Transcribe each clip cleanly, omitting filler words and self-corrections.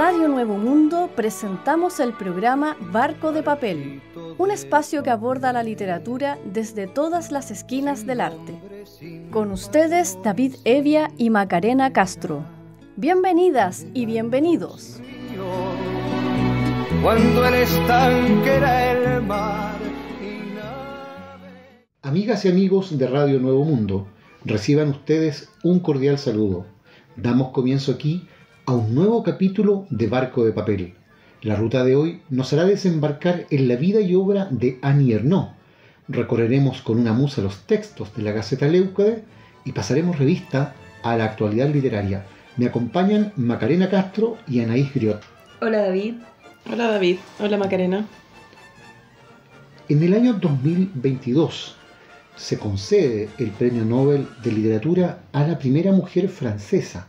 Radio Nuevo Mundo presentamos el programa Barco de Papel, un espacio que aborda la literatura desde todas las esquinas del arte. Con ustedes, David Evia y Macarena Castro. Bienvenidas y bienvenidos. Cuando el estanque era el mar. Amigas y amigos de Radio Nuevo Mundo, reciban ustedes un cordial saludo. Damos comienzo aquí a un nuevo capítulo de Barco de Papel. La ruta de hoy nos hará desembarcar en la vida y obra de Annie Ernaux. Recorreremos con una musa los textos de la Gaceta Leucade y pasaremos revista a la actualidad literaria. Me acompañan Macarena Castro y Anaís Griot. Hola David. Hola David. Hola Macarena. En el año 2022 se concede el Premio Nobel de Literatura a la primera mujer francesa,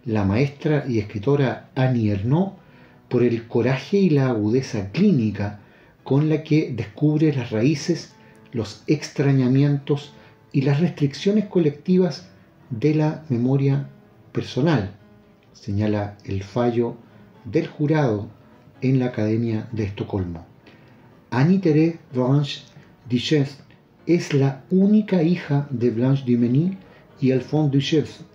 la maestra y escritora Annie Ernaux, por el coraje y la agudeza clínica con la que descubre las raíces, los extrañamientos y las restricciones colectivas de la memoria personal, señala el fallo del jurado en la Academia de Estocolmo. Annie-Thérèse Blanche-Duchesne es la única hija de Blanche Dumesnil y Alphonse Duchesne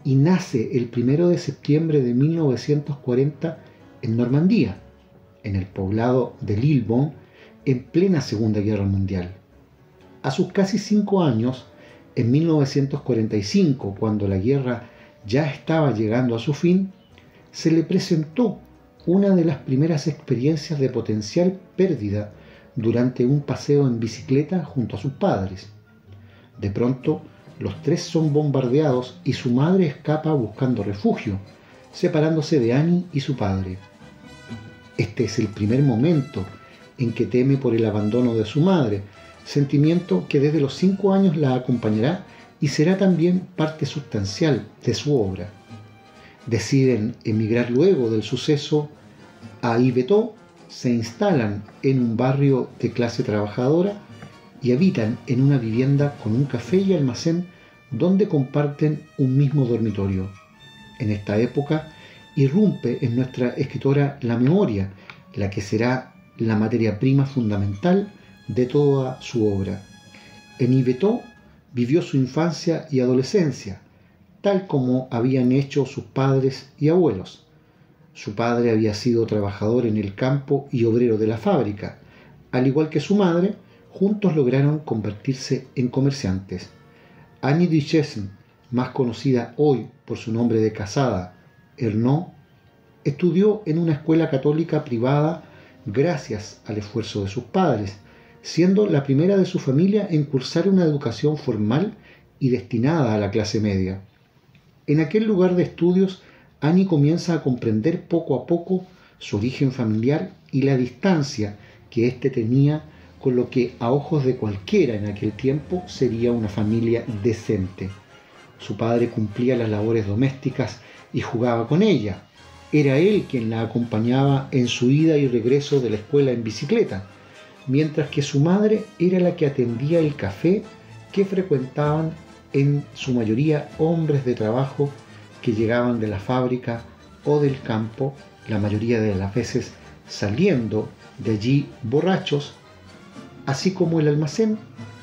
y nace el 1 de septiembre de 1940 en Normandía, en el poblado de Lillebonne, en plena Segunda Guerra Mundial. A sus casi 5 años, en 1945, cuando la guerra ya estaba llegando a su fin, se le presentó una de las primeras experiencias de potencial pérdida durante un paseo en bicicleta junto a sus padres. De pronto, los tres son bombardeados y su madre escapa buscando refugio, separándose de Annie y su padre. Este es el primer momento en que teme por el abandono de su madre, sentimiento que desde los 5 años la acompañará y será también parte sustancial de su obra. Deciden emigrar luego del suceso a Yvetot, se instalan en un barrio de clase trabajadora y habitan en una vivienda con un café y almacén donde comparten un mismo dormitorio. En esta época irrumpe en nuestra escritora la memoria, la que será la materia prima fundamental de toda su obra. En Yvetot vivió su infancia y adolescencia, tal como habían hecho sus padres y abuelos. Su padre había sido trabajador en el campo y obrero de la fábrica. Al igual que su madre, juntos lograron convertirse en comerciantes. Annie Duchesne, más conocida hoy por su nombre de casada, Ernaux, estudió en una escuela católica privada gracias al esfuerzo de sus padres, siendo la primera de su familia en cursar una educación formal y destinada a la clase media. En aquel lugar de estudios, Annie comienza a comprender poco a poco su origen familiar y la distancia que éste tenía con lo que a ojos de cualquiera en aquel tiempo sería una familia decente. Su padre cumplía las labores domésticas y jugaba con ella. Era él quien la acompañaba en su ida y regreso de la escuela en bicicleta, mientras que su madre era la que atendía el café que frecuentaban en su mayoría hombres de trabajo que llegaban de la fábrica o del campo, la mayoría de las veces saliendo de allí borrachos, así como el almacén,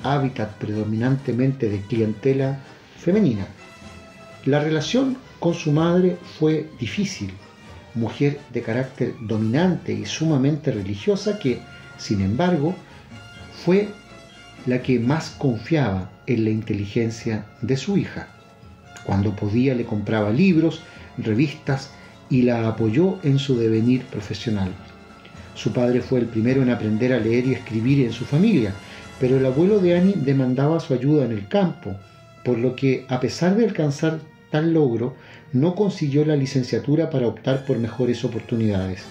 hábitat predominantemente de clientela femenina. La relación con su madre fue difícil, mujer de carácter dominante y sumamente religiosa que, sin embargo, fue la que más confiaba en la inteligencia de su hija. Cuando podía le compraba libros, revistas y la apoyó en su devenir profesional. Su padre fue el primero en aprender a leer y escribir en su familia, pero el abuelo de Annie demandaba su ayuda en el campo, por lo que, a pesar de alcanzar tal logro, no consiguió la licenciatura para optar por mejores oportunidades.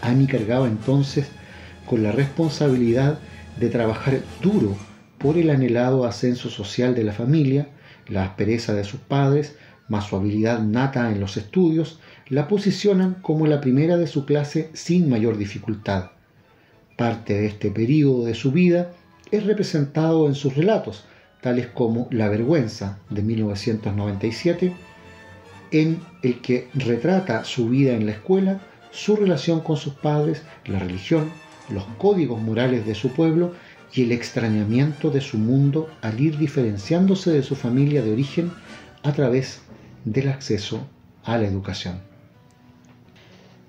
Annie cargaba entonces con la responsabilidad de trabajar duro por el anhelado ascenso social de la familia. La aspereza de sus padres, más su habilidad nata en los estudios, la posicionan como la primera de su clase sin mayor dificultad. Parte de este período de su vida es representado en sus relatos, tales como La vergüenza, de 1997, en el que retrata su vida en la escuela, su relación con sus padres, la religión, los códigos morales de su pueblo y el extrañamiento de su mundo al ir diferenciándose de su familia de origen a través del acceso a la educación.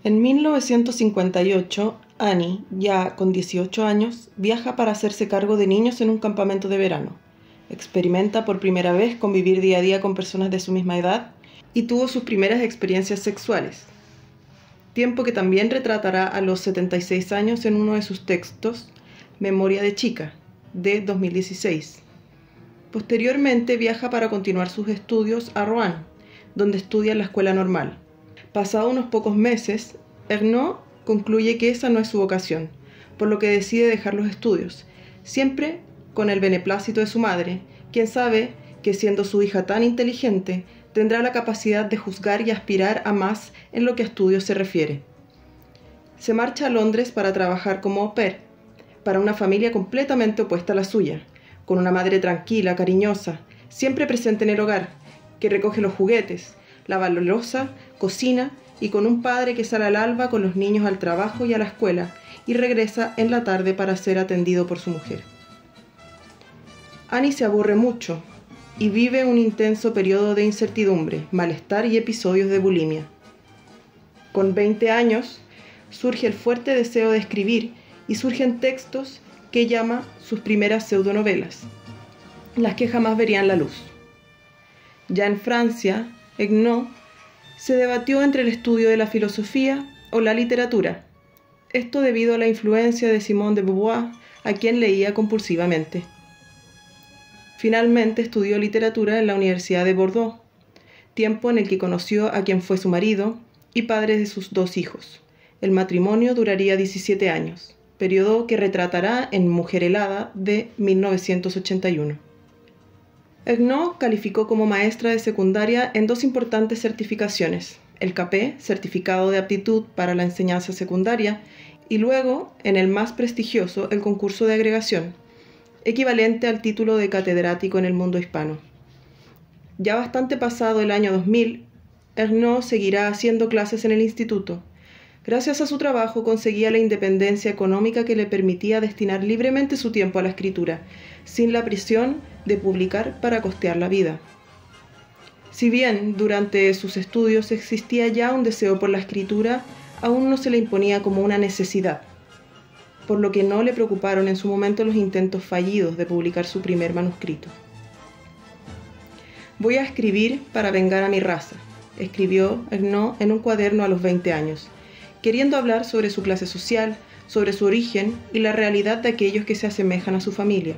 En 1958, Annie, ya con 18 años, viaja para hacerse cargo de niños en un campamento de verano. Experimenta por primera vez convivir día a día con personas de su misma edad y tuvo sus primeras experiencias sexuales. Tiempo que también retratará a los 76 años en uno de sus textos, Memoria de chica, de 2016. Posteriormente viaja para continuar sus estudios a Rouen, donde estudia en la escuela normal. Pasado unos pocos meses, Ernaux concluye que esa no es su vocación, por lo que decide dejar los estudios, siempre con el beneplácito de su madre, quien sabe que siendo su hija tan inteligente, tendrá la capacidad de juzgar y aspirar a más en lo que a estudios se refiere. Se marcha a Londres para trabajar como au pair, para una familia completamente opuesta a la suya, con una madre tranquila, cariñosa, siempre presente en el hogar, que recoge los juguetes, lava la loza, cocina, y con un padre que sale al alba con los niños al trabajo y a la escuela, y regresa en la tarde para ser atendido por su mujer. Annie se aburre mucho, y vive un intenso periodo de incertidumbre, malestar y episodios de bulimia. Con 20 años, surge el fuerte deseo de escribir y surgen textos que llama sus primeras pseudonovelas, las que jamás verían la luz. Ya en Francia, Ernaux se debatió entre el estudio de la filosofía o la literatura, esto debido a la influencia de Simone de Beauvoir, a quien leía compulsivamente. Finalmente estudió literatura en la Universidad de Bordeaux, tiempo en el que conoció a quien fue su marido y padre de sus 2 hijos. El matrimonio duraría 17 años, periodo que retratará en Mujer helada de 1981. Ernaux calificó como maestra de secundaria en 2 importantes certificaciones, el CAPé, Certificado de Aptitud para la Enseñanza Secundaria, y luego, en el más prestigioso, el concurso de agregación, equivalente al título de catedrático en el mundo hispano. Ya bastante pasado el año 2000, Ernaux seguirá haciendo clases en el instituto. Gracias a su trabajo conseguía la independencia económica que le permitía destinar libremente su tiempo a la escritura, sin la presión de publicar para costear la vida. Si bien durante sus estudios existía ya un deseo por la escritura, aún no se le imponía como una necesidad, por lo que no le preocuparon en su momento los intentos fallidos de publicar su primer manuscrito. «Voy a escribir para vengar a mi raza», escribió Ernaux en un cuaderno a los 20 años, queriendo hablar sobre su clase social, sobre su origen y la realidad de aquellos que se asemejan a su familia.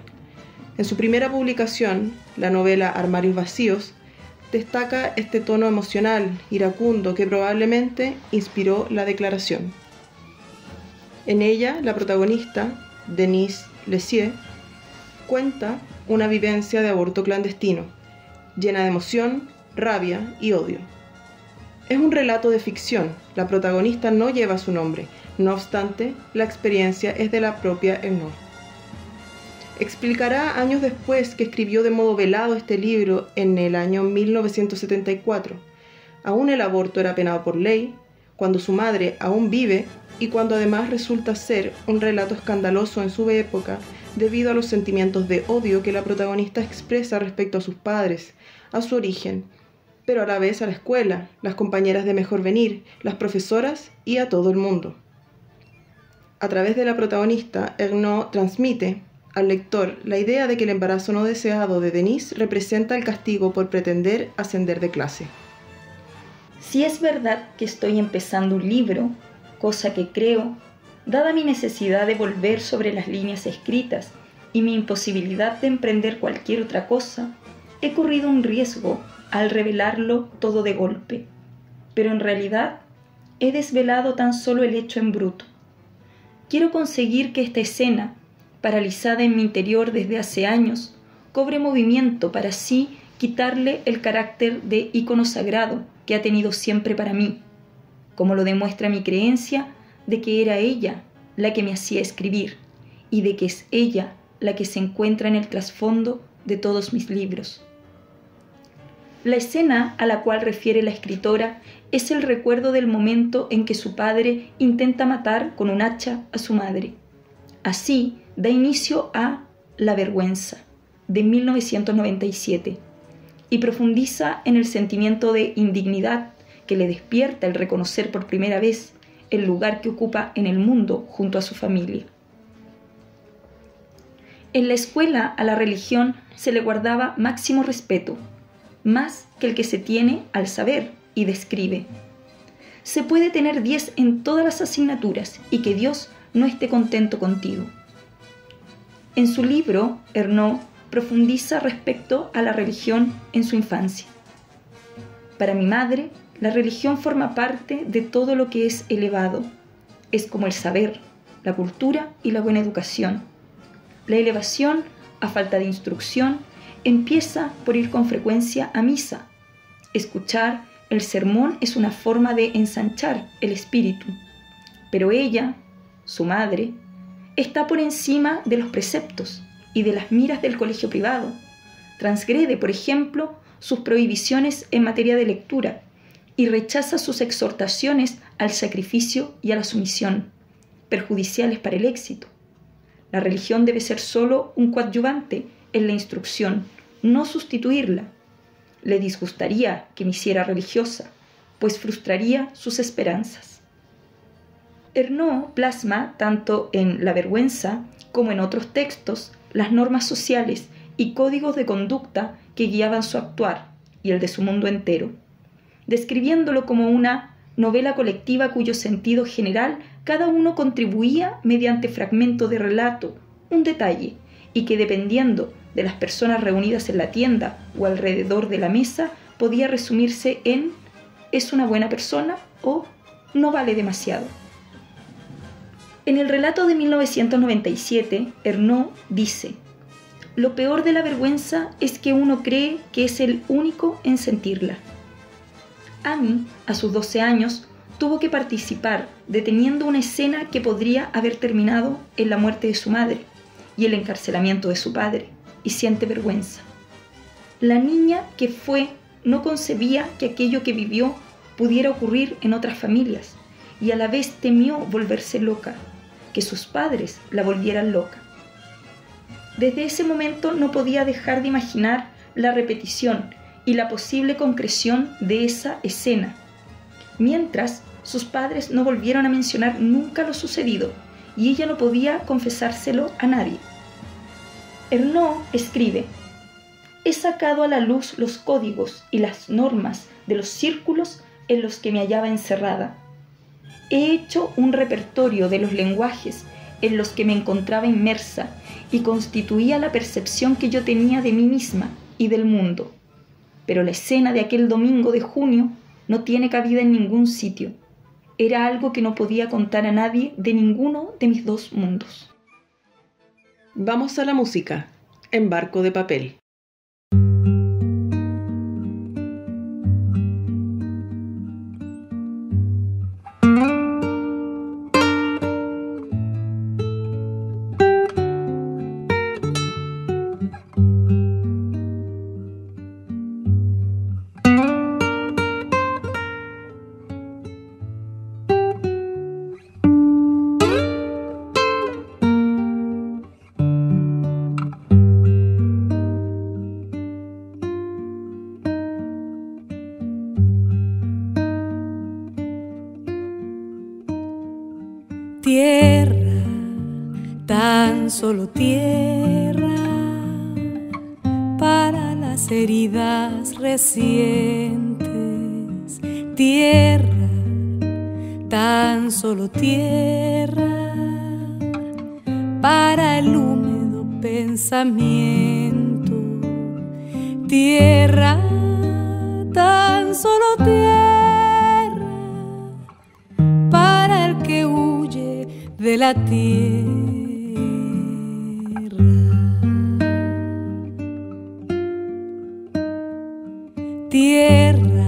En su primera publicación, la novela Armarios vacíos, destaca este tono emocional, iracundo, que probablemente inspiró la declaración. En ella, la protagonista, Denise Lessieux, cuenta una vivencia de aborto clandestino, llena de emoción, rabia y odio. Es un relato de ficción, la protagonista no lleva su nombre, no obstante, la experiencia es de la propia Ernaux. Explicará años después que escribió de modo velado este libro en el año 1974. Aún el aborto era penado por ley, cuando su madre aún vive y cuando además resulta ser un relato escandaloso en su época debido a los sentimientos de odio que la protagonista expresa respecto a sus padres, a su origen, pero a la vez a la escuela, las compañeras de mejor venir, las profesoras y a todo el mundo. A través de la protagonista, Ernaux transmite al lector la idea de que el embarazo no deseado de Denise representa el castigo por pretender ascender de clase. Si es verdad que estoy empezando un libro, cosa que creo, dada mi necesidad de volver sobre las líneas escritas y mi imposibilidad de emprender cualquier otra cosa, he corrido un riesgo al revelarlo todo de golpe, pero en realidad he desvelado tan solo el hecho en bruto. Quiero conseguir que esta escena, paralizada en mi interior desde hace años, cobre movimiento para así quitarle el carácter de ícono sagrado que ha tenido siempre para mí, como lo demuestra mi creencia de que era ella la que me hacía escribir y de que es ella la que se encuentra en el trasfondo de todos mis libros. La escena a la cual refiere la escritora es el recuerdo del momento en que su padre intenta matar con un hacha a su madre. Así da inicio a La vergüenza, de 1997, y profundiza en el sentimiento de indignidad que le despierta el reconocer por primera vez el lugar que ocupa en el mundo junto a su familia. En la escuela a la religión se le guardaba máximo respeto, más que el que se tiene al saber, y describe: se puede tener 10 en todas las asignaturas y que Dios no esté contento contigo. En su libro, Ernaux profundiza respecto a la religión en su infancia. Para mi madre, la religión forma parte de todo lo que es elevado. Es como el saber, la cultura y la buena educación. La elevación, a falta de instrucción, empieza por ir con frecuencia a misa. Escuchar el sermón es una forma de ensanchar el espíritu. Pero ella, su madre, está por encima de los preceptos y de las miras del colegio privado. Transgrede, por ejemplo, sus prohibiciones en materia de lectura y rechaza sus exhortaciones al sacrificio y a la sumisión, perjudiciales para el éxito. La religión debe ser solo un coadyuvante en la instrucción, no sustituirla. Le disgustaría que me hiciera religiosa, pues frustraría sus esperanzas. Ernaux plasma, tanto en La vergüenza como en otros textos, las normas sociales y códigos de conducta que guiaban su actuar y el de su mundo entero, describiéndolo como una novela colectiva cuyo sentido general cada uno contribuía mediante fragmento de relato, un detalle, y que dependiendo de las personas reunidas en la tienda o alrededor de la mesa podía resumirse en «es una buena persona» o «no vale demasiado». En el relato de 1997, Ernaux dice: «Lo peor de la vergüenza es que uno cree que es el único en sentirla». Annie, a sus 12 años, tuvo que participar deteniendo una escena que podría haber terminado en la muerte de su madre y el encarcelamiento de su padre, y siente vergüenza. La niña que fue no concebía que aquello que vivió pudiera ocurrir en otras familias, y a la vez temió volverse loca, que sus padres la volvieran loca. Desde ese momento no podía dejar de imaginar la repetición y la posible concreción de esa escena, mientras sus padres no volvieron a mencionar nunca lo sucedido y ella no podía confesárselo a nadie. Ernaux escribe: «He sacado a la luz los códigos y las normas de los círculos en los que me hallaba encerrada. He hecho un repertorio de los lenguajes en los que me encontraba inmersa y constituía la percepción que yo tenía de mí misma y del mundo. Pero la escena de aquel domingo de junio no tiene cabida en ningún sitio. Era algo que no podía contar a nadie de ninguno de mis dos mundos». Vamos a la música, en Barco de Papel. Tierra, tan solo tierra, para las heridas recientes. Tierra, tan solo tierra, para el húmedo pensamiento. Tierra, tan solo tierra, para el que huye de la tierra. Tierra,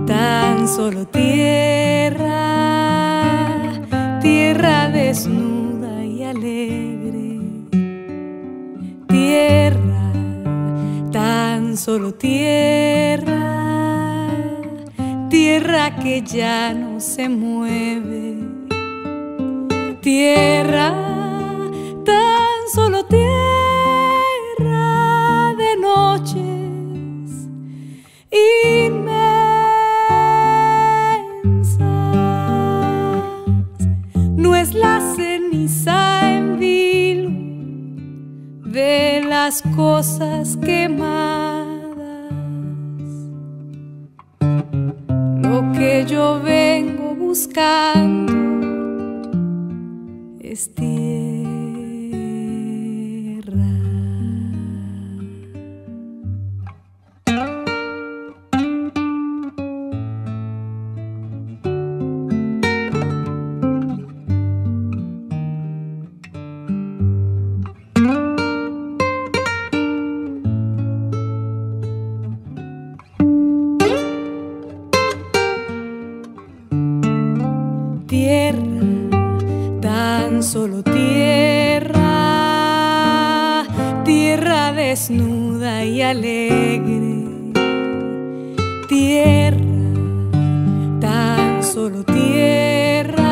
tan solo tierra, tierra desnuda y alegre. Tierra, tan tan solo tierra, tierra que ya no se mueve, tierra, tan solo tierra de noches inmensas. No es la ceniza en vilo de las cosas quemadas lo que yo vengo buscando es tierra. Solo tierra, tierra desnuda y alegre, tierra, tan solo tierra,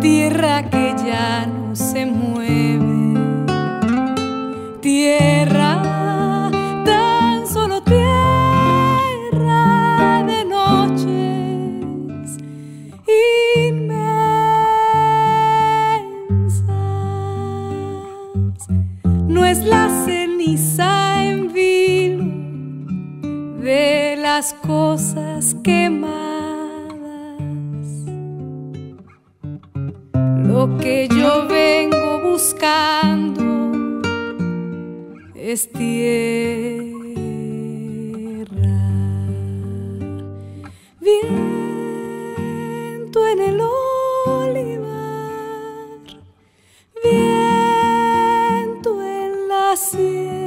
tierra que ya no se mueve, tierra, tan solo tierra de noches inmensas. No es la ceniza en vilo de las cosas quemadas lo que yo vengo buscando es tierra. Viento en el olivar, viento en la sierra.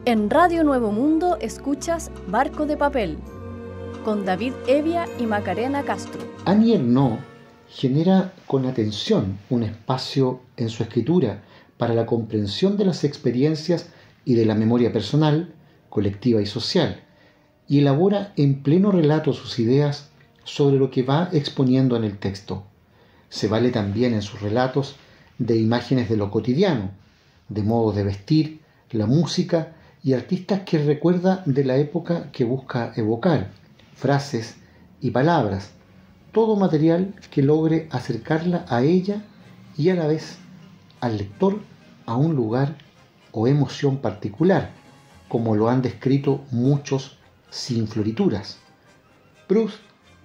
En Radio Nuevo Mundo escuchas Barco de Papel, con David Evia y Macarena Castro. Annie Ernaux genera con atención un espacio en su escritura para la comprensión de las experiencias y de la memoria personal, colectiva y social, y elabora en pleno relato sus ideas sobre lo que va exponiendo en el texto. Se vale también en sus relatos de imágenes de lo cotidiano, de modos de vestir, la música y artistas que recuerda de la época que busca evocar, frases y palabras, todo material que logre acercarla a ella y a la vez al lector a un lugar o emoción particular, como lo han descrito muchos sin florituras. Proust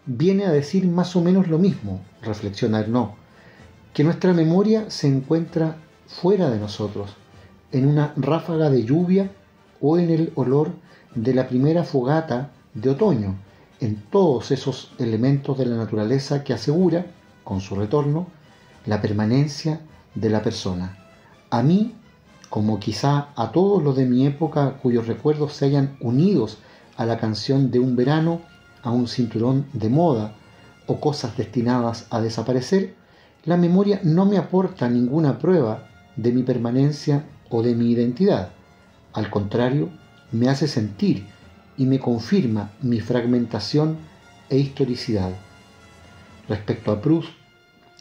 viene a decir más o menos lo mismo, reflexiona Ernaux, que nuestra memoria se encuentra fuera de nosotros, en una ráfaga de lluvia o en el olor de la primera fogata de otoño, en todos esos elementos de la naturaleza que asegura, con su retorno, la permanencia de la persona. A mí, como quizá a todos los de mi época cuyos recuerdos se hayan unidos a la canción de un verano, a un cinturón de moda o cosas destinadas a desaparecer, la memoria no me aporta ninguna prueba de mi permanencia o de mi identidad. Al contrario, me hace sentir y me confirma mi fragmentación e historicidad. Respecto a Proust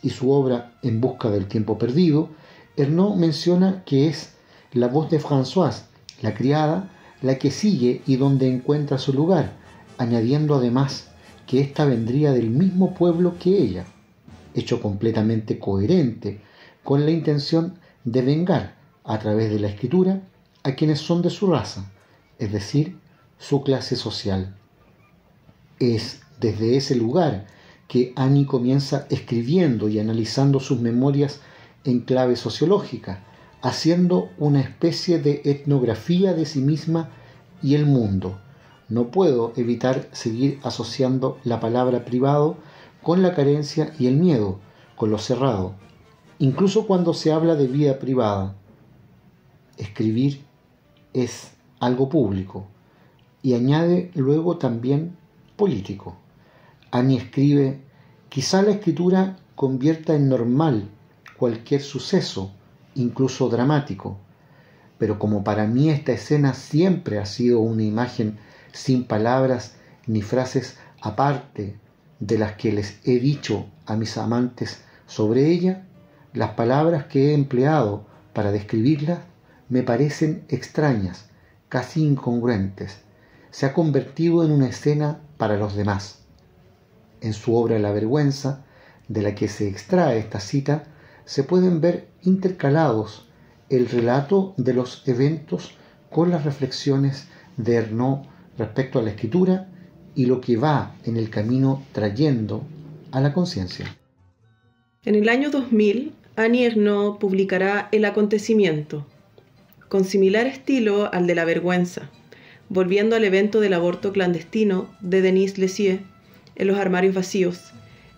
y su obra En busca del tiempo perdido, Ernaux menciona que es la voz de Françoise, la criada, la que sigue y donde encuentra su lugar, añadiendo además que ésta vendría del mismo pueblo que ella, hecho completamente coherente con la intención de vengar a través de la escritura a quienes son de su raza, es decir, su clase social. Es desde ese lugar que Annie comienza escribiendo y analizando sus memorias en clave sociológica, haciendo una especie de etnografía de sí misma y el mundo. No puedo evitar seguir asociando la palabra privado con la carencia y el miedo, con lo cerrado, incluso cuando se habla de vida privada. Escribir es algo público, y añade luego también político. Annie escribe: quizá la escritura convierta en normal cualquier suceso, incluso dramático, pero como para mí esta escena siempre ha sido una imagen sin palabras ni frases aparte de las que les he dicho a mis amantes sobre ella, las palabras que he empleado para describirla me parecen extrañas, casi incongruentes. Se ha convertido en una escena para los demás. En su obra La vergüenza, de la que se extrae esta cita, se pueden ver intercalados el relato de los eventos con las reflexiones de Ernaux respecto a la escritura y lo que va en el camino trayendo a la conciencia. En el año 2000, Annie Ernaux publicará El acontecimiento, con similar estilo al de La vergüenza, volviendo al evento del aborto clandestino de Denise Lessieux en Los armarios vacíos,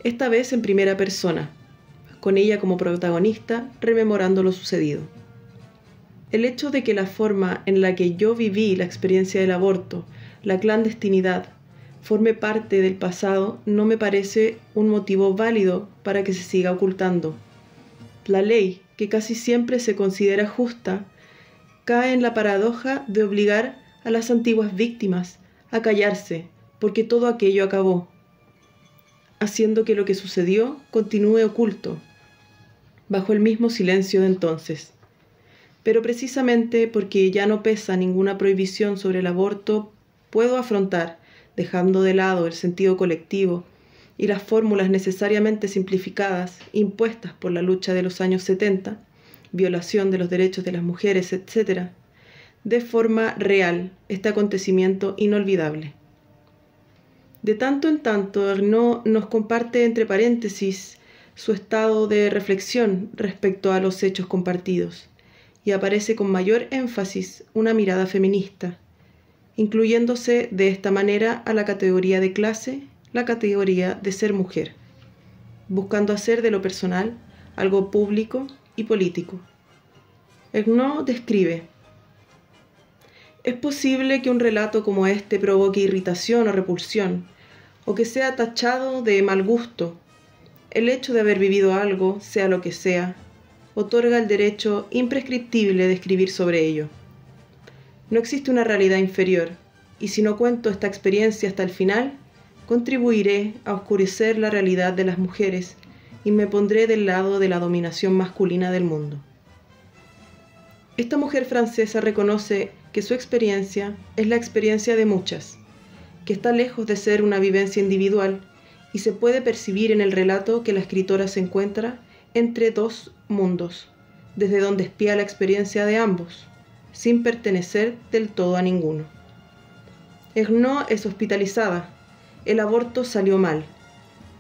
esta vez en primera persona, con ella como protagonista rememorando lo sucedido. El hecho de que la forma en la que yo viví la experiencia del aborto, la clandestinidad, forme parte del pasado no me parece un motivo válido para que se siga ocultando. La ley, que casi siempre se considera justa, cae en la paradoja de obligar a las antiguas víctimas a callarse porque todo aquello acabó, haciendo que lo que sucedió continúe oculto, bajo el mismo silencio de entonces. Pero precisamente porque ya no pesa ninguna prohibición sobre el aborto, puedo afrontar, dejando de lado el sentido colectivo y las fórmulas necesariamente simplificadas impuestas por la lucha de los años 70, violación de los derechos de las mujeres, etc., de forma real este acontecimiento inolvidable. De tanto en tanto, Ernaux nos comparte entre paréntesis su estado de reflexión respecto a los hechos compartidos, y aparece con mayor énfasis una mirada feminista, incluyéndose de esta manera a la categoría de clase, la categoría de ser mujer, buscando hacer de lo personal algo público y político. Ernaux describe: es posible que un relato como este provoque irritación o repulsión, o que sea tachado de mal gusto. El hecho de haber vivido algo, sea lo que sea, otorga el derecho imprescriptible de escribir sobre ello. No existe una realidad inferior, y si no cuento esta experiencia hasta el final, contribuiré a oscurecer la realidad de las mujeres y me pondré del lado de la dominación masculina del mundo. Esta mujer francesa reconoce que su experiencia es la experiencia de muchas, que está lejos de ser una vivencia individual y se puede percibir en el relato que la escritora se encuentra entre dos mundos, desde donde espía la experiencia de ambos, sin pertenecer del todo a ninguno. Ernaux es hospitalizada. El aborto salió mal.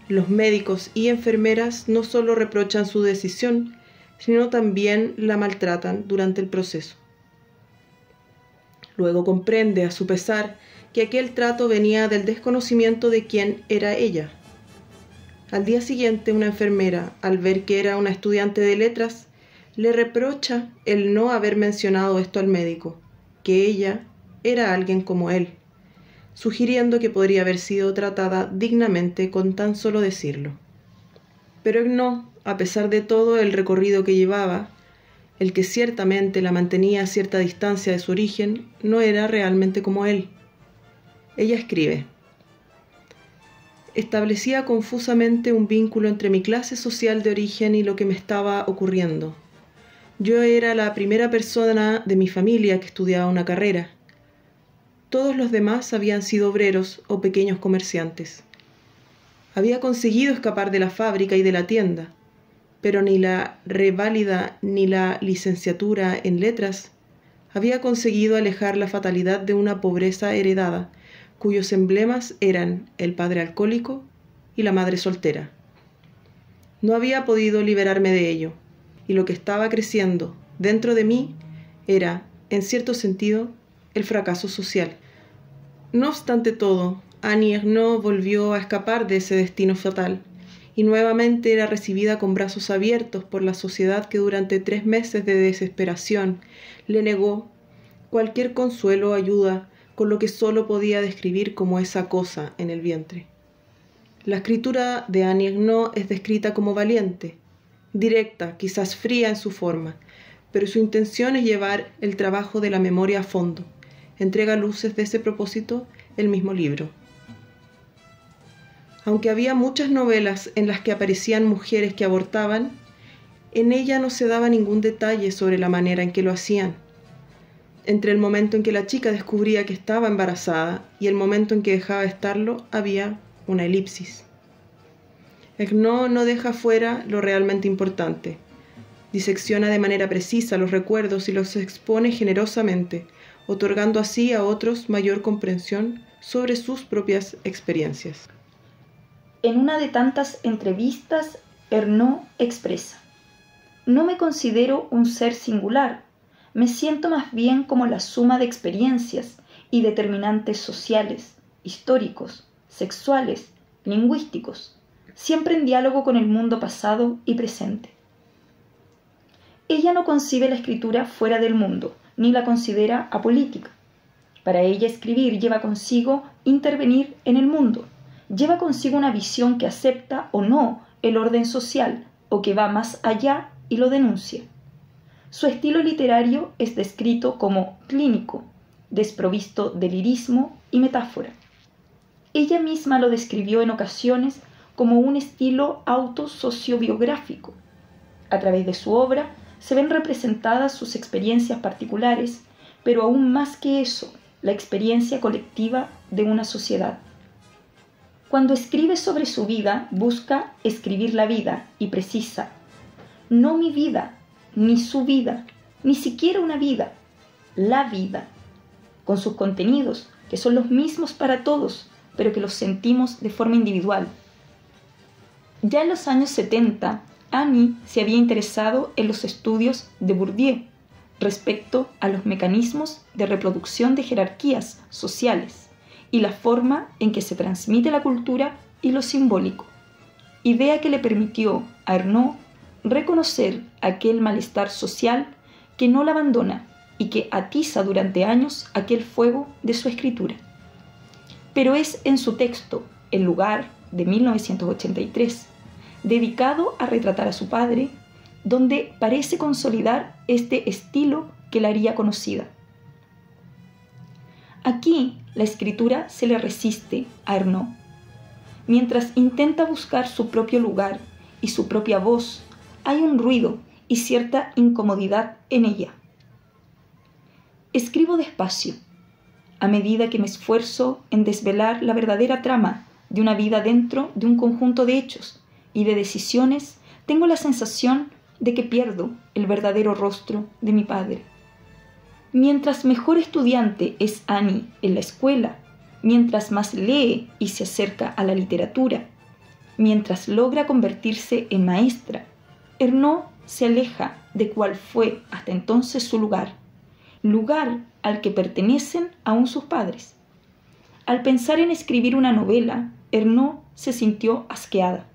Los médicos y enfermeras no solo reprochan su decisión, sino también la maltratan durante el proceso. Luego comprende, a su pesar, que aquel trato venía del desconocimiento de quién era ella. Al día siguiente, una enfermera, al ver que era una estudiante de letras, le reprocha el no haber mencionado esto al médico, que ella era alguien como él, sugiriendo que podría haber sido tratada dignamente con tan solo decirlo. Pero Ernaux, a pesar de todo el recorrido que llevaba, el que ciertamente la mantenía a cierta distancia de su origen, no era realmente como él. Ella escribe: establecía confusamente un vínculo entre mi clase social de origen y lo que me estaba ocurriendo. Yo era la primera persona de mi familia que estudiaba una carrera. Todos los demás habían sido obreros o pequeños comerciantes. Había conseguido escapar de la fábrica y de la tienda, pero ni la reválida ni la licenciatura en letras había conseguido alejar la fatalidad de una pobreza heredada, cuyos emblemas eran el padre alcohólico y la madre soltera. No había podido liberarme de ello, y lo que estaba creciendo dentro de mí era, en cierto sentido, el fracaso social. No obstante todo, Annie Ernaux volvió a escapar de ese destino fatal, y nuevamente era recibida con brazos abiertos por la sociedad que durante 3 meses de desesperación le negó cualquier consuelo o ayuda con lo que solo podía describir como esa cosa en el vientre. La escritura de Annie Ernaux es descrita como valiente, directa, quizás fría en su forma, pero su intención es llevar el trabajo de la memoria a fondo. Entrega luces de ese propósito el mismo libro. Aunque había muchas novelas en las que aparecían mujeres que abortaban, en ella no se daba ningún detalle sobre la manera en que lo hacían. Entre el momento en que la chica descubría que estaba embarazada y el momento en que dejaba de estarlo, había una elipsis. Ernaux no deja fuera lo realmente importante. Disecciona de manera precisa los recuerdos y los expone generosamente, otorgando así a otros mayor comprensión sobre sus propias experiencias. En una de tantas entrevistas, Ernaux expresa: «No me considero un ser singular, me siento más bien como la suma de experiencias y determinantes sociales, históricos, sexuales, lingüísticos, siempre en diálogo con el mundo pasado y presente». Ella no concibe la escritura fuera del mundo, ni la considera apolítica. Para ella escribir lleva consigo intervenir en el mundo, lleva consigo una visión que acepta o no el orden social, o que va más allá y lo denuncia. Su estilo literario es descrito como clínico, desprovisto de lirismo y metáfora. Ella misma lo describió en ocasiones como un estilo autosociobiográfico. A través de su obra se ven representadas sus experiencias particulares, pero aún más que eso, la experiencia colectiva de una sociedad. Cuando escribe sobre su vida, busca escribir la vida y precisa: no mi vida, ni su vida, ni siquiera una vida, la vida, con sus contenidos, que son los mismos para todos, pero que los sentimos de forma individual. Ya en los años 70, Annie se había interesado en los estudios de Bourdieu respecto a los mecanismos de reproducción de jerarquías sociales y la forma en que se transmite la cultura y lo simbólico, idea que le permitió a Ernaux reconocer aquel malestar social que no la abandona y que atiza durante años aquel fuego de su escritura. Pero es en su texto El lugar, de 1983, dedicado a retratar a su padre, donde parece consolidar este estilo que la haría conocida. Aquí la escritura se le resiste a Ernaux. Mientras intenta buscar su propio lugar y su propia voz, hay un ruido y cierta incomodidad en ella. Escribo despacio, a medida que me esfuerzo en desvelar la verdadera trama de una vida dentro de un conjunto de hechos y de decisiones. Tengo la sensación de que pierdo el verdadero rostro de mi padre. Mientras mejor estudiante es Annie en la escuela, mientras más lee y se acerca a la literatura, mientras logra convertirse en maestra, Ernaux se aleja de cuál fue hasta entonces su lugar al que pertenecen aún sus padres. Al pensar en escribir una novela, Ernaux se sintió asqueada.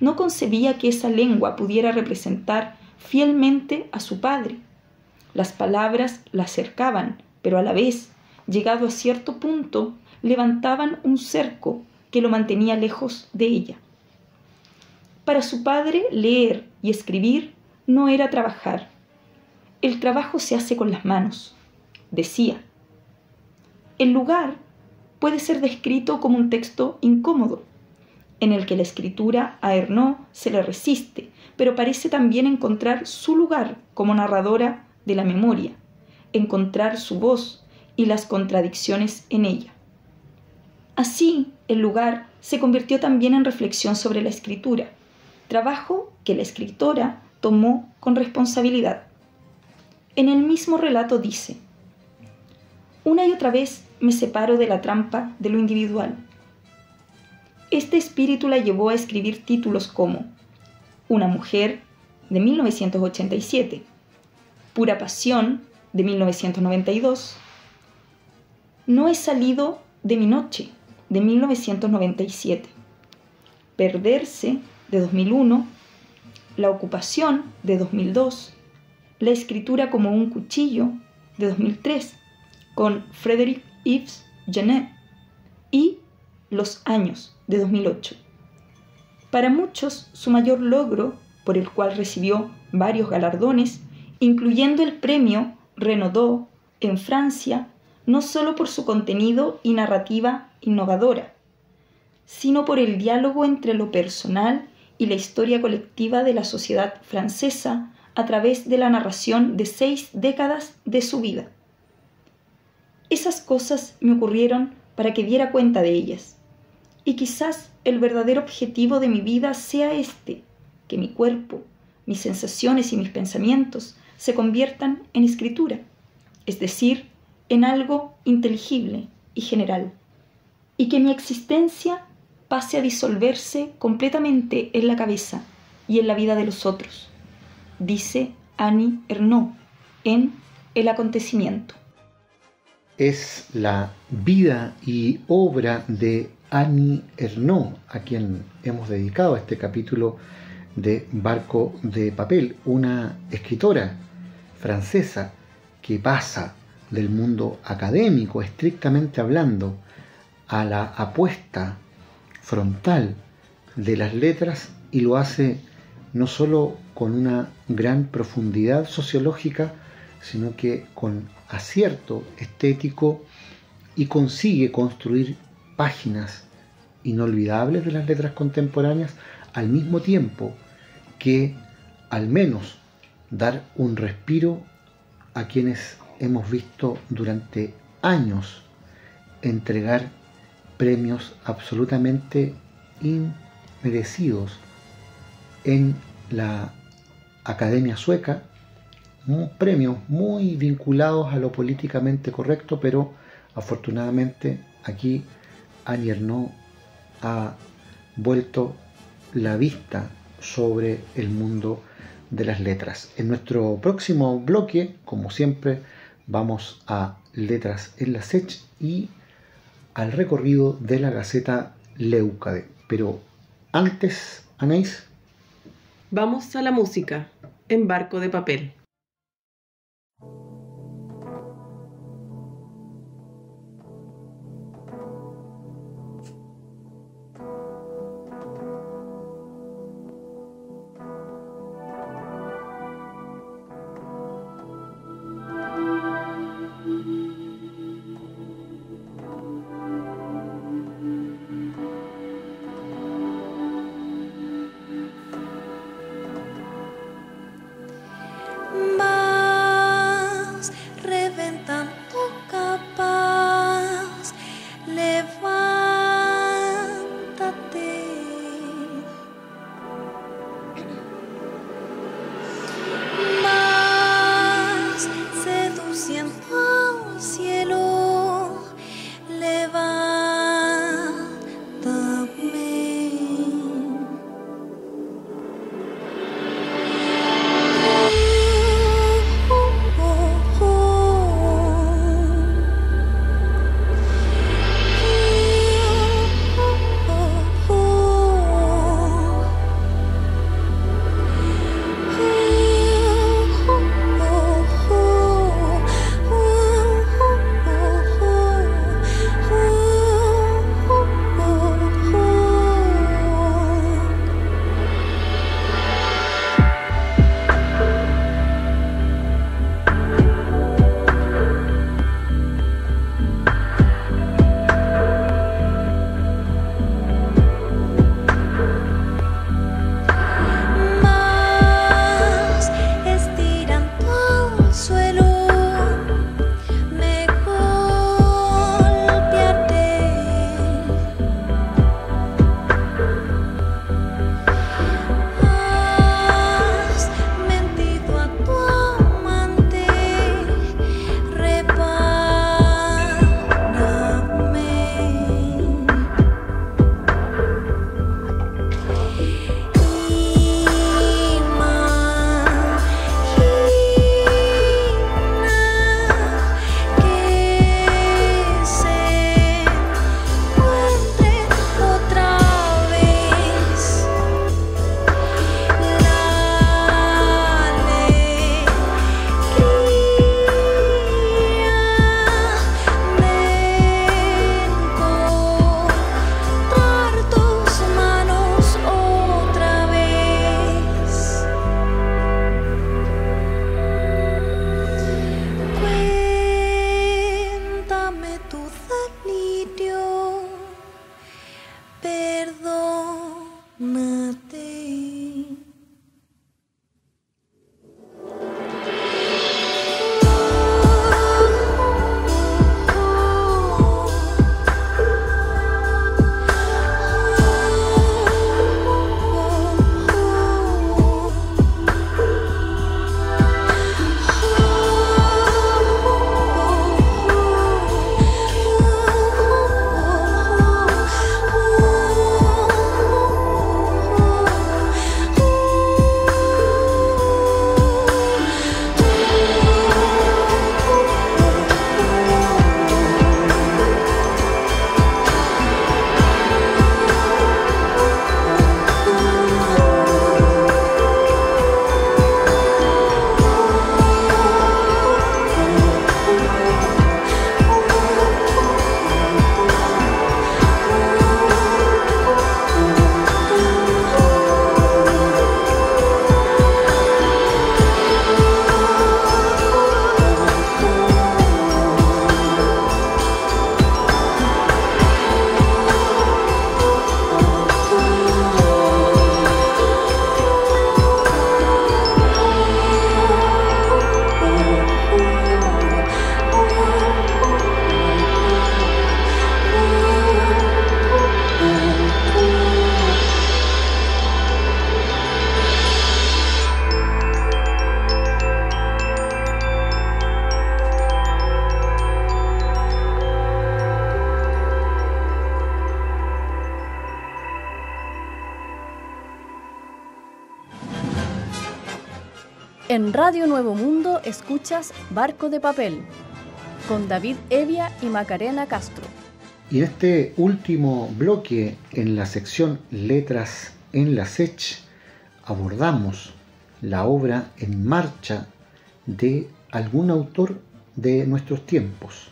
No concebía que esa lengua pudiera representar fielmente a su padre. Las palabras la acercaban, pero a la vez, llegado a cierto punto, levantaban un cerco que lo mantenía lejos de ella. Para su padre, leer y escribir no era trabajar. El trabajo se hace con las manos, decía. El lugar puede ser descrito como un texto incómodo, en el que la escritura a Ernaux se le resiste, pero parece también encontrar su lugar como narradora de la memoria, encontrar su voz y las contradicciones en ella. Así, el lugar se convirtió también en reflexión sobre la escritura, trabajo que la escritora tomó con responsabilidad. En el mismo relato dice: una y otra vez me separo de la trampa de lo individual. Este espíritu la llevó a escribir títulos como Una mujer, de 1987, Pura pasión, de 1992, No he salido de mi noche, de 1997, Perderse, de 2001, La ocupación, de 2002, La escritura como un cuchillo, de 2003, con Frédéric Yves Genet y Los años de 2008. Para muchos, su mayor logro, por el cual recibió varios galardones, incluyendo el premio Renaudot en Francia, no solo por su contenido y narrativa innovadora, sino por el diálogo entre lo personal y la historia colectiva de la sociedad francesa a través de la narración de 6 décadas de su vida. Esas cosas me ocurrieron para que diera cuenta de ellas, y quizás el verdadero objetivo de mi vida sea este, que mi cuerpo, mis sensaciones y mis pensamientos se conviertan en escritura, es decir, en algo inteligible y general, y que mi existencia pase a disolverse completamente en la cabeza y en la vida de los otros, dice Annie Ernaux en El acontecimiento. Es la vida y obra de Annie Ernaux a quien hemos dedicado este capítulo de Barco de Papel, una escritora francesa que pasa del mundo académico, estrictamente hablando, a la apuesta frontal de las letras, y lo hace no solo con una gran profundidad sociológica, sino que con acierto estético, y consigue construir páginas inolvidables de las letras contemporáneas, al mismo tiempo que al menos dar un respiro a quienes hemos visto durante años entregar premios absolutamente inmerecidos en la Academia Sueca, premios muy vinculados a lo políticamente correcto, pero afortunadamente aquí Annie Ernaux ha vuelto la vista sobre el mundo de las letras. En nuestro próximo bloque, como siempre, vamos a Letras en la Sech y al recorrido de la Gaceta Leucade. Pero antes, Anaís, Vamos a la música en Barco de Papel. En Radio Nuevo Mundo escuchas Barco de Papel, con David Evia y Macarena Castro. Y en este último bloque, en la sección Letras en la SECH, abordamos la obra en marcha de algún autor de nuestros tiempos.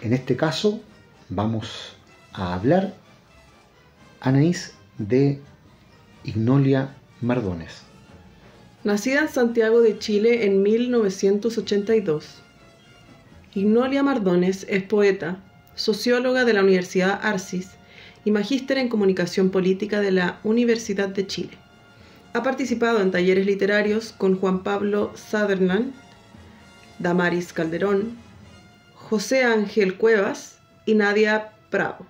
En este caso, vamos a hablar, Anaís, de Ignolia Mardones. Nacida en Santiago de Chile en 1982, Ignolia Mardones es poeta, socióloga de la Universidad Arcis y magíster en comunicación política de la Universidad de Chile. Ha participado en talleres literarios con Juan Pablo Sutherland, Damaris Calderón, José Ángel Cuevas y Nadia Prado,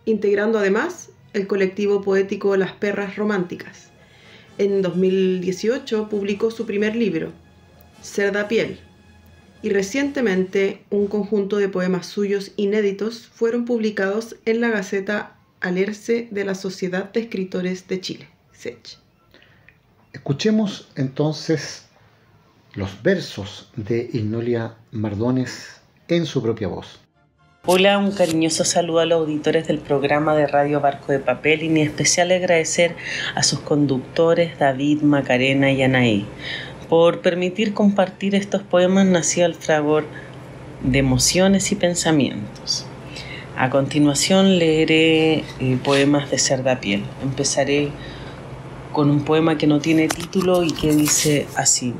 integrando además el colectivo poético Las Perras Románticas. En 2018 publicó su primer libro, Cerdapiel, y recientemente un conjunto de poemas suyos inéditos fueron publicados en la Gaceta Alerce de la Sociedad de Escritores de Chile, SECH. Escuchemos entonces los versos de Ignolia Mardones en su propia voz. Hola, un cariñoso saludo a los auditores del programa de Radio Barco de Papel y en especial agradecer a sus conductores David, Macarena y Anaí por permitir compartir estos poemas nacidos al fragor de emociones y pensamientos. A continuación leeré poemas de Cerdapiel. Empezaré con un poema que no tiene título y que dice así: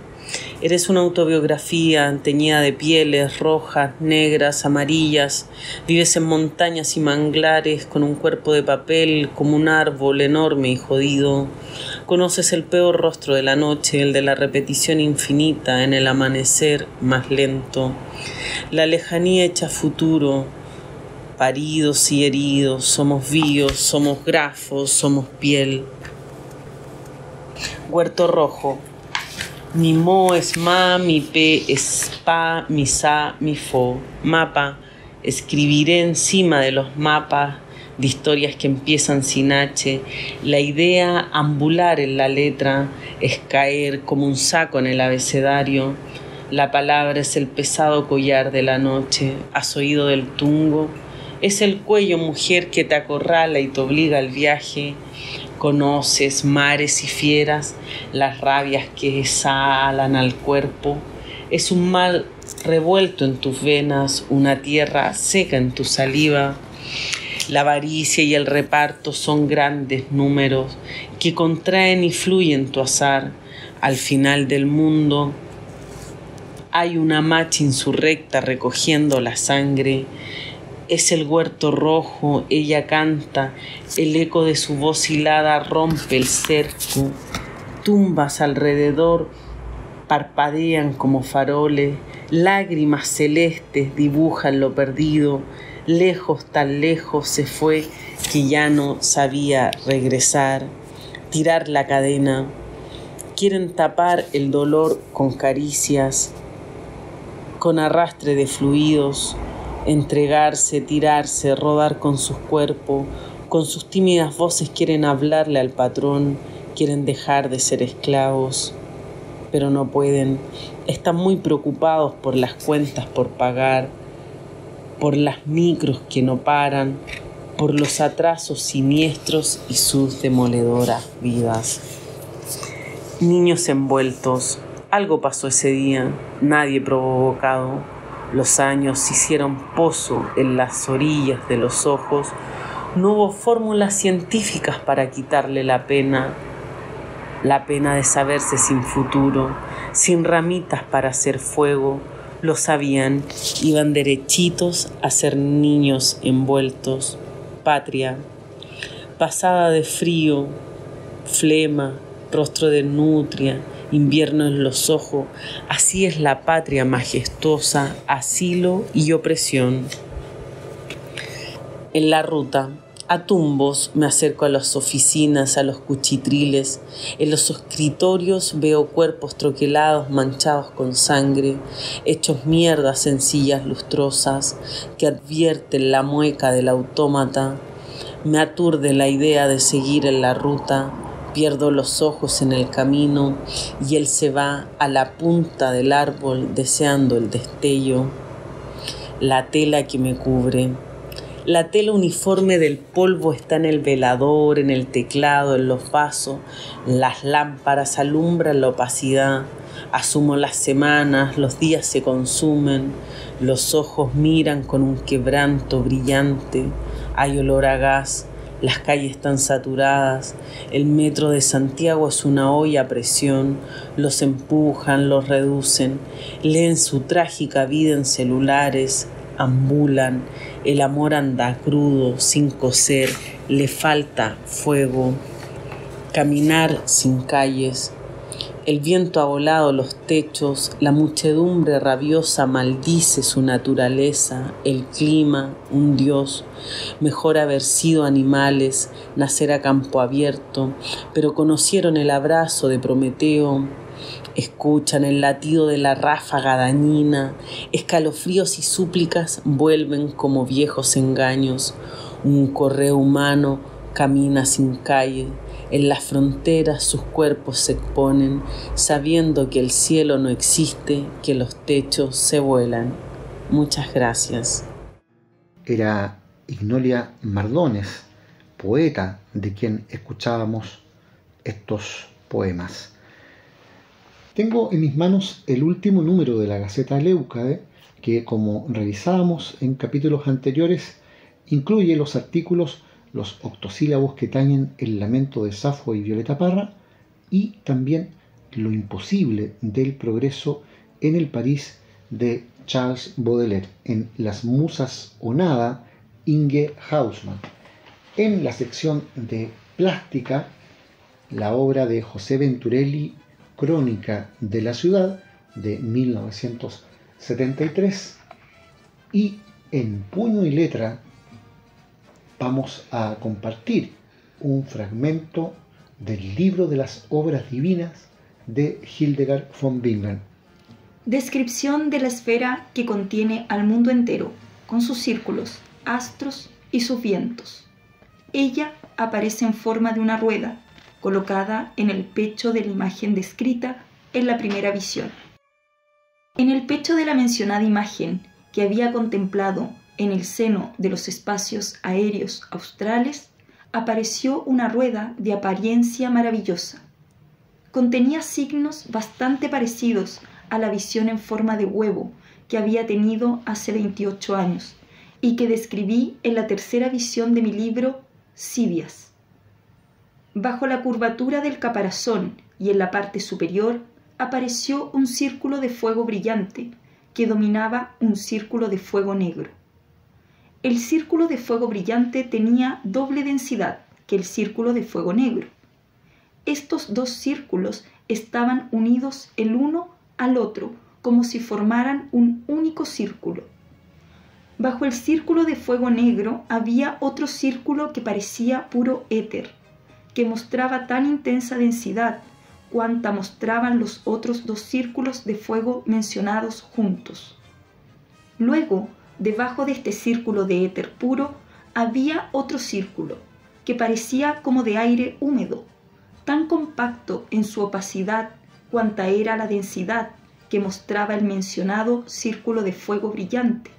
Eres una autobiografía teñida de pieles rojas, negras, amarillas. Vives en montañas y manglares con un cuerpo de papel como un árbol enorme y jodido. Conoces el peor rostro de la noche, el de la repetición infinita en el amanecer más lento. La lejanía hecha futuro, paridos y heridos, somos bios, somos grafos, somos piel. Huerto rojo. Mi mo es ma, mi pe es pa, mi sa, mi fo. Mapa, escribiré encima de los mapas de historias que empiezan sin H. La idea ambular en la letra es caer como un saco en el abecedario. La palabra es el pesado collar de la noche. ¿Has oído del tungo? Es el cuello, mujer, que te acorrala y te obliga al viaje. Conoces mares y fieras, las rabias que exhalan al cuerpo. Es un mal revuelto en tus venas, una tierra seca en tu saliva. La avaricia y el reparto son grandes números que contraen y fluyen tu azar. Al final del mundo hay una macha insurrecta recogiendo la sangre. Es el huerto rojo, ella canta, el eco de su voz hilada rompe el cerco. Tumbas alrededor parpadean como faroles, lágrimas celestes dibujan lo perdido. Lejos, tan lejos se fue que ya no sabía regresar. Tirar la cadena. Quieren tapar el dolor con caricias, con arrastre de fluidos. Entregarse, tirarse, rodar con sus cuerpos, con sus tímidas voces quieren hablarle al patrón, quieren dejar de ser esclavos, pero no pueden. Están muy preocupados por las cuentas por pagar, por las micros que no paran, por los atrasos siniestros y sus demoledoras vidas. Niños envueltos, algo pasó ese día, nadie provocado. Los años hicieron pozo en las orillas de los ojos. No hubo fórmulas científicas para quitarle la pena de saberse sin futuro, sin ramitas para hacer fuego. Lo sabían, iban derechitos a ser niños envueltos. Patria, pasada de frío, flema, rostro de nutria, invierno en los ojos, así es la patria majestuosa, asilo y opresión. En la ruta, a tumbos, me acerco a las oficinas, a los cuchitriles. En los escritorios veo cuerpos troquelados, manchados con sangre, hechos mierdas en sillas lustrosas que advierten la mueca del autómata. Me aturde la idea de seguir en la ruta, Pierdo los ojos en el camino y él se va a la punta del árbol deseando el destello. La tela que me cubre, la tela uniforme del polvo está en el velador, en el teclado, en los vasos. Las lámparas alumbran la opacidad. Asumo las semanas, los días se consumen. Los ojos miran con un quebranto brillante. Hay olor a gas. Las calles están saturadas, el metro de Santiago es una olla a presión, los empujan, los reducen, leen su trágica vida en celulares, ambulan, el amor anda crudo, sin coser, le falta fuego, caminar sin calles. El viento ha volado los techos, la muchedumbre rabiosa maldice su naturaleza, el clima, un dios. Mejor haber sido animales, nacer a campo abierto, pero conocieron el abrazo de Prometeo. Escuchan el latido de la ráfaga dañina, escalofríos y súplicas vuelven como viejos engaños. Un correo humano camina sin calle. En las fronteras sus cuerpos se exponen, sabiendo que el cielo no existe, que los techos se vuelan. Muchas gracias. Era Ignolia Mardones, poeta de quien escuchábamos estos poemas. Tengo en mis manos el último número de la Gaceta Leucade, que, como revisábamos en capítulos anteriores, incluye los artículos Los octosílabos que tañen el lamento de Safo y Violeta Parra, y también Lo imposible del progreso en el París de Charles Baudelaire, en Las musas o nada, Inge Hausmann. En la sección de plástica, la obra de José Venturelli, Crónica de la ciudad, de 1973, y en puño y letra vamos a compartir un fragmento del libro de las obras divinas de Hildegard von Bingen. Descripción de la esfera que contiene al mundo entero, con sus círculos, astros y sus vientos. Ella aparece en forma de una rueda, colocada en el pecho de la imagen descrita en la primera visión. En el pecho de la mencionada imagen, que había contemplado en el seno de los espacios aéreos australes, apareció una rueda de apariencia maravillosa. Contenía signos bastante parecidos a la visión en forma de huevo que había tenido hace 28 años y que describí en la tercera visión de mi libro Sibias. Bajo la curvatura del caparazón y en la parte superior apareció un círculo de fuego brillante que dominaba un círculo de fuego negro. El círculo de fuego brillante tenía doble densidad que el círculo de fuego negro. Estos dos círculos estaban unidos el uno al otro como si formaran un único círculo. Bajo el círculo de fuego negro había otro círculo que parecía puro éter, que mostraba tan intensa densidad cuanta mostraban los otros dos círculos de fuego mencionados juntos. Luego, debajo de este círculo de éter puro, había otro círculo, que parecía como de aire húmedo, tan compacto en su opacidad cuanta era la densidad que mostraba el mencionado círculo de fuego brillante.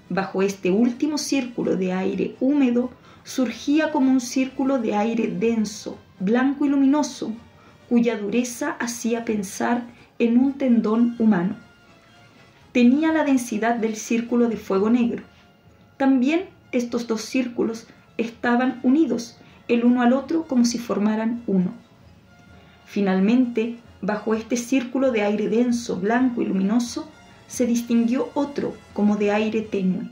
Bajo este último círculo de aire húmedo surgía como un círculo de aire denso, blanco y luminoso, cuya dureza hacía pensar en un tendón humano. Tenía la densidad del círculo de fuego negro. También estos dos círculos estaban unidos el uno al otro como si formaran uno. Finalmente, bajo este círculo de aire denso, blanco y luminoso, se distinguió otro como de aire tenue,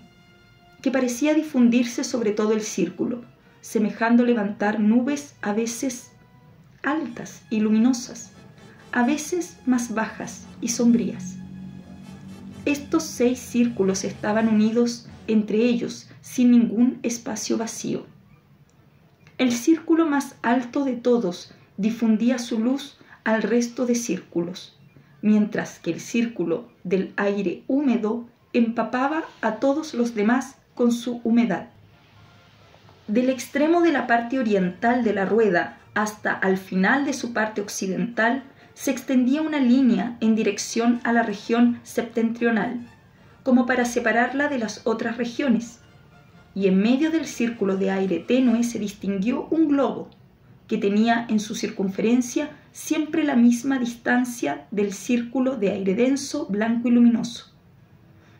que parecía difundirse sobre todo el círculo, semejando levantar nubes a veces altas y luminosas, a veces más bajas y sombrías. Estos 6 círculos estaban unidos entre ellos sin ningún espacio vacío. El círculo más alto de todos difundía su luz al resto de círculos, mientras que el círculo del aire húmedo empapaba a todos los demás con su humedad. Del extremo de la parte oriental de la rueda hasta al final de su parte occidental se extendía una línea en dirección a la región septentrional, como para separarla de las otras regiones, y en medio del círculo de aire tenue se distinguió un globo, que tenía en su circunferencia siempre la misma distancia del círculo de aire denso, blanco y luminoso.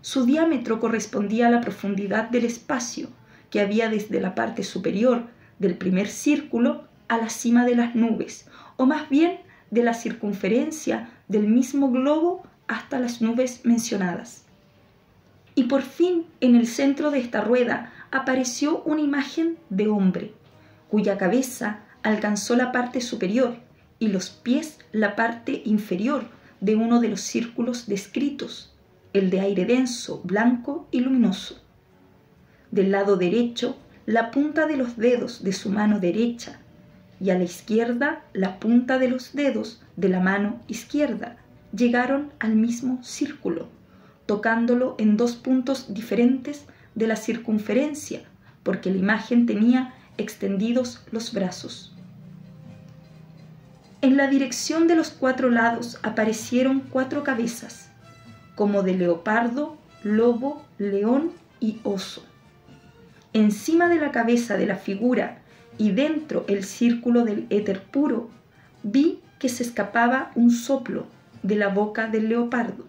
Su diámetro correspondía a la profundidad del espacio que había desde la parte superior del primer círculo a la cima de las nubes, o más bien de la circunferencia del mismo globo hasta las nubes mencionadas. Y por fin, en el centro de esta rueda apareció una imagen de hombre, cuya cabeza alcanzó la parte superior y los pies la parte inferior de uno de los círculos descritos, el de aire denso, blanco y luminoso. Del lado derecho, la punta de los dedos de su mano derecha, y a la izquierda, la punta de los dedos de la mano izquierda, llegaron al mismo círculo, tocándolo en dos puntos diferentes de la circunferencia, porque la imagen tenía extendidos los brazos. En la dirección de los cuatro lados aparecieron cuatro cabezas, como de leopardo, lobo, león y oso. Encima de la cabeza de la figura y dentro el círculo del éter puro, vi que se escapaba un soplo de la boca del leopardo.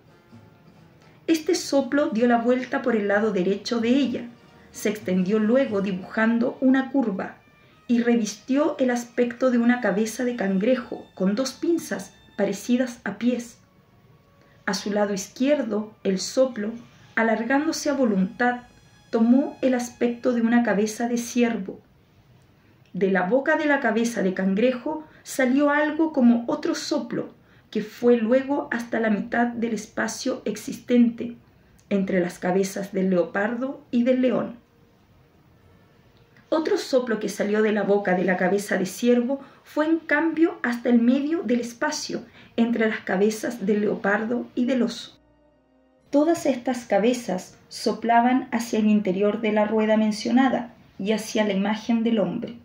Este soplo dio la vuelta por el lado derecho de ella, se extendió luego dibujando una curva y revistió el aspecto de una cabeza de cangrejo con dos pinzas parecidas a pies. A su lado izquierdo, el soplo, alargándose a voluntad, tomó el aspecto de una cabeza de ciervo. De la boca de la cabeza de cangrejo salió algo como otro soplo, que fue luego hasta la mitad del espacio existente entre las cabezas del leopardo y del león. Otro soplo que salió de la boca de la cabeza de ciervo fue en cambio hasta el medio del espacio entre las cabezas del leopardo y del oso. Todas estas cabezas soplaban hacia el interior de la rueda mencionada y hacia la imagen del hombre.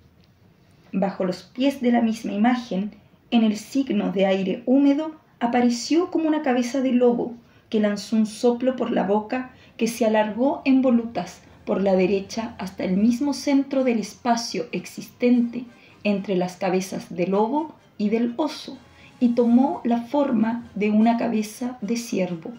Bajo los pies de la misma imagen, en el signo de aire húmedo, apareció como una cabeza de lobo que lanzó un soplo por la boca que se alargó en volutas por la derecha hasta el mismo centro del espacio existente entre las cabezas del lobo y del oso, y tomó la forma de una cabeza de ciervo.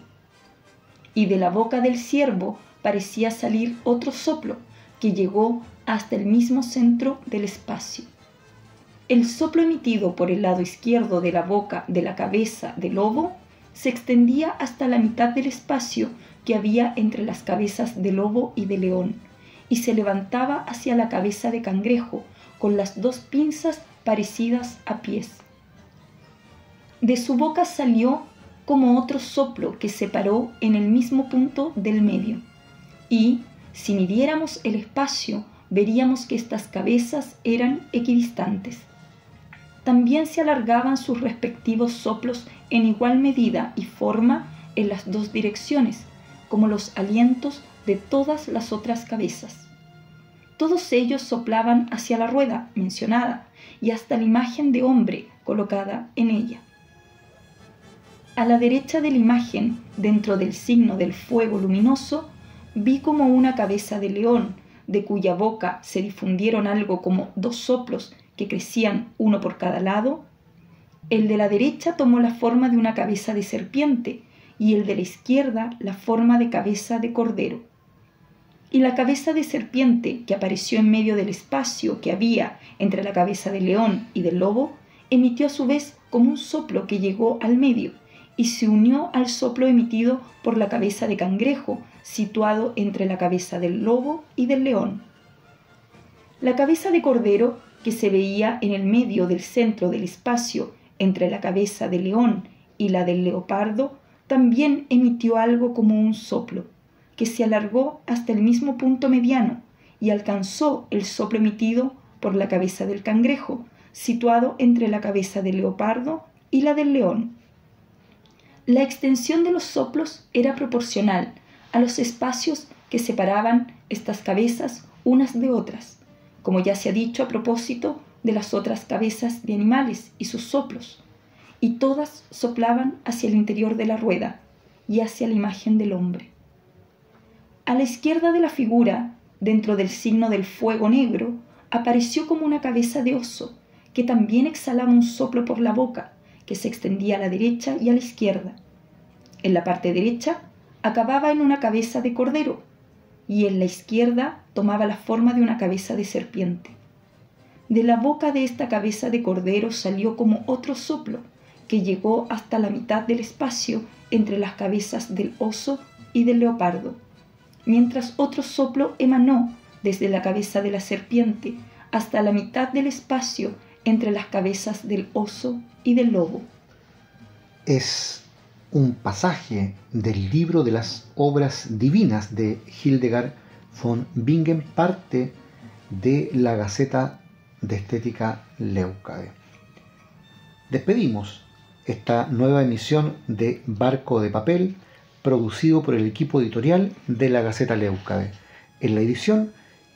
Y de la boca del ciervo parecía salir otro soplo que llegó hasta el mismo centro del espacio. El soplo emitido por el lado izquierdo de la boca de la cabeza del lobo se extendía hasta la mitad del espacio que había entre las cabezas de lobo y de león, y se levantaba hacia la cabeza de cangrejo, con las dos pinzas parecidas a pies. De su boca salió como otro soplo que se paró en el mismo punto del medio, y, si midiéramos el espacio, veríamos que estas cabezas eran equidistantes. También se alargaban sus respectivos soplos en igual medida y forma en las dos direcciones, como los alientos de todas las otras cabezas. Todos ellos soplaban hacia la rueda mencionada y hasta la imagen de hombre colocada en ella. A la derecha de la imagen, dentro del signo del fuego luminoso, vi como una cabeza de león, de cuya boca se difundieron algo como dos soplos que crecían uno por cada lado. El de la derecha tomó la forma de una cabeza de serpiente y el de la izquierda la forma de cabeza de cordero. Y la cabeza de serpiente, que apareció en medio del espacio que había entre la cabeza del león y del lobo, emitió a su vez como un soplo que llegó al medio y se unió al soplo emitido por la cabeza de cangrejo, situado entre la cabeza del lobo y del león. La cabeza de cordero, que se veía en el medio del centro del espacio entre la cabeza del león y la del leopardo, también emitió algo como un soplo, que se alargó hasta el mismo punto mediano y alcanzó el soplo emitido por la cabeza del cangrejo, situado entre la cabeza del leopardo y la del león. La extensión de los soplos era proporcional a los espacios que separaban estas cabezas unas de otras, como ya se ha dicho a propósito de las otras cabezas de animales y sus soplos, y todas soplaban hacia el interior de la rueda y hacia la imagen del hombre. A la izquierda de la figura, dentro del signo del fuego negro, apareció como una cabeza de oso, que también exhalaba un soplo por la boca, que se extendía a la derecha y a la izquierda. En la parte derecha acababa en una cabeza de cordero, y en la izquierda tomaba la forma de una cabeza de serpiente. De la boca de esta cabeza de cordero salió como otro soplo, que llegó hasta la mitad del espacio entre las cabezas del oso y del leopardo, mientras otro soplo emanó desde la cabeza de la serpiente hasta la mitad del espacio entre las cabezas del oso y del lobo. Es un pasaje del libro de las obras divinas de Hildegard von Bingen, parte de la Gaceta de Estética Leucade. Despedimos esta nueva emisión de Barco de Papel, producido por el equipo editorial de la Gaceta Leucade. En la edición,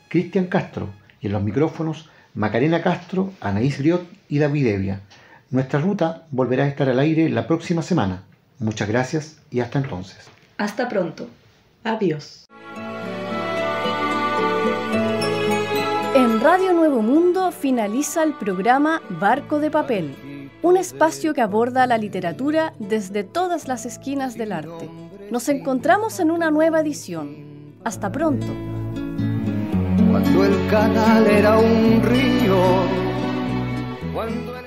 Cristian Castro, y en los micrófonos, Macarena Castro, Anaís Griot y David Evia. Nuestra ruta volverá a estar al aire la próxima semana. Muchas gracias y hasta entonces. Hasta pronto. Adiós. En Radio Nuevo Mundo finaliza el programa Barco de Papel, un espacio que aborda la literatura desde todas las esquinas del arte. Nos encontramos en una nueva edición. Hasta pronto. Cuando el canal era un río, cuando